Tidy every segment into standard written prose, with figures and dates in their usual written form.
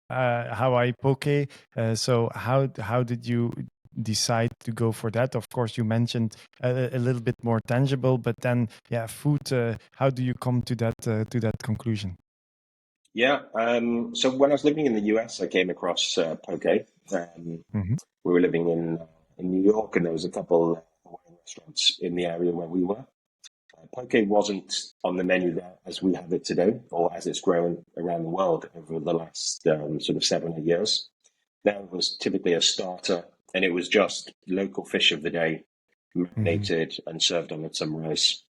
Hawaii poke. So how did you decide to go for that? Of course, you mentioned a little bit more tangible, but then yeah, food. How do you come to that conclusion? Yeah. So when I was living in the US, I came across poke. Hmm. We were living in New York, and there was a couple Hawaiian restaurants in the area where we were. Poke wasn't on the menu there as we have it today, or as it's grown around the world over the last sort of 7 or 8 years. There was typically a starter, and it was just local fish of the day, Hmm. marinated and served on with some rice,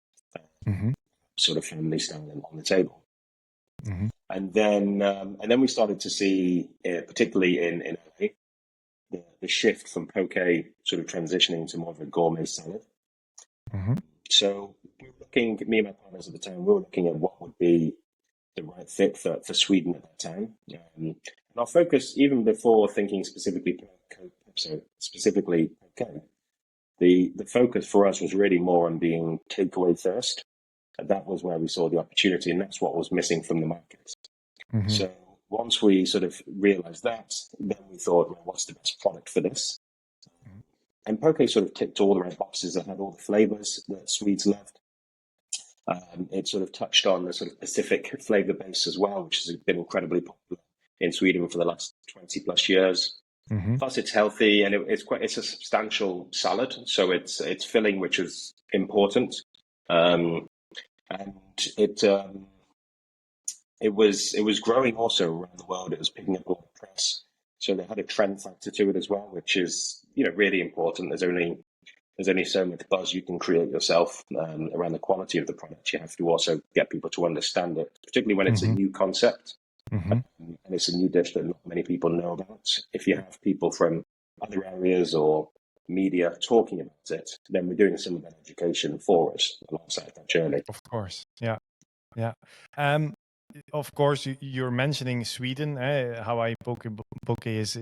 Hmm. sort of family style on the table. Hmm. And then we started to see, particularly in LA, the shift from poke sort of transitioning to more of a gourmet salad. Hmm. So we were looking, me and my partners at the time, we were looking at what would be the right fit for Sweden at that time. And our focus, even before thinking specifically poke, the focus for us was really more on being takeaway first. And that was where we saw the opportunity, and that's what was missing from the market. Hmm. So once we sort of realized that, then we thought, well, what's the best product for this? And poke sort of ticked all the right boxes. It had all the flavors that Swedes loved. It sort of touched on the sort of Pacific flavor base as well, which has been incredibly popular in Sweden for the last 20 plus years. Hmm. Plus, it's healthy and it's a substantial salad, so it's filling, which is important. Um, and it was growing also around the world. It was picking up a lot of press, so they had a trend factor to it as well, which is really important. There's only so much buzz you can create yourself around the quality of the product. You have to also get people to understand it, particularly when it's a Hmm. new concept Hmm. and it's a new dish that not many people know about. If you have people from other areas or media talking about it, then we're doing some of that education for us alongside that journey. Of course, yeah, yeah. Um, of course, you're mentioning Sweden. Hawaii poke is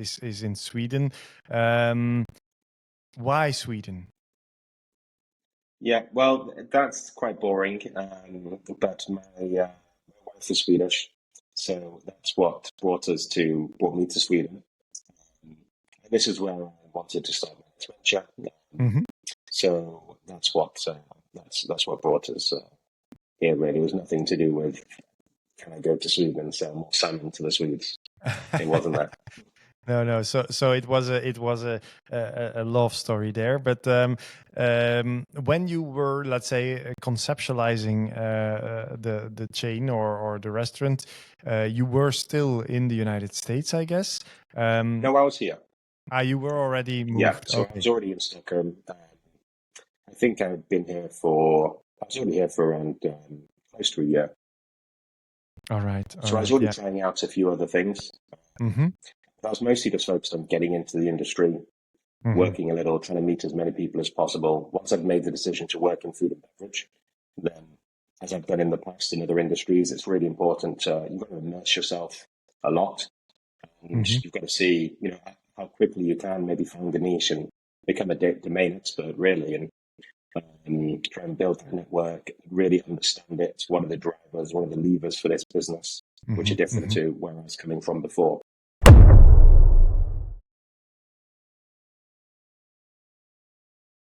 in Sweden. Um, why Sweden? Yeah, well, that's quite boring. But my wife is Swedish, so that's what brought me to Sweden. And this is where I wanted to start my next venture. Hmm. So that's what brought us here. Really, it was nothing to do with can I go to Sweden and sell more salmon to the Swedes. It wasn't that. No, no. So it was a love story there. But when you were, let's say, conceptualizing the chain or the restaurant, you were still in the United States, I guess. Um, No, I was here. you were already Yeah, moved. so I Okay. was already in Stockholm. I think I was already here for around close to a year. All right. All So I was right. already Yeah. trying out a few other things. Mm-hmm. But I was mostly just focused on getting into the industry, Mm-hmm. working a little, trying to meet as many people as possible. Once I've made the decision to work in food and beverage, then as I've done in the past in other industries, it's really important. You've got to immerse yourself a lot, and Mm-hmm. you've got to see, how quickly you can maybe find a niche and become a domain expert, really, and try and build a network, really understand it. What are the drivers? What are the levers for this business, which Mm-hmm. are different Mm-hmm. to where I was coming from before.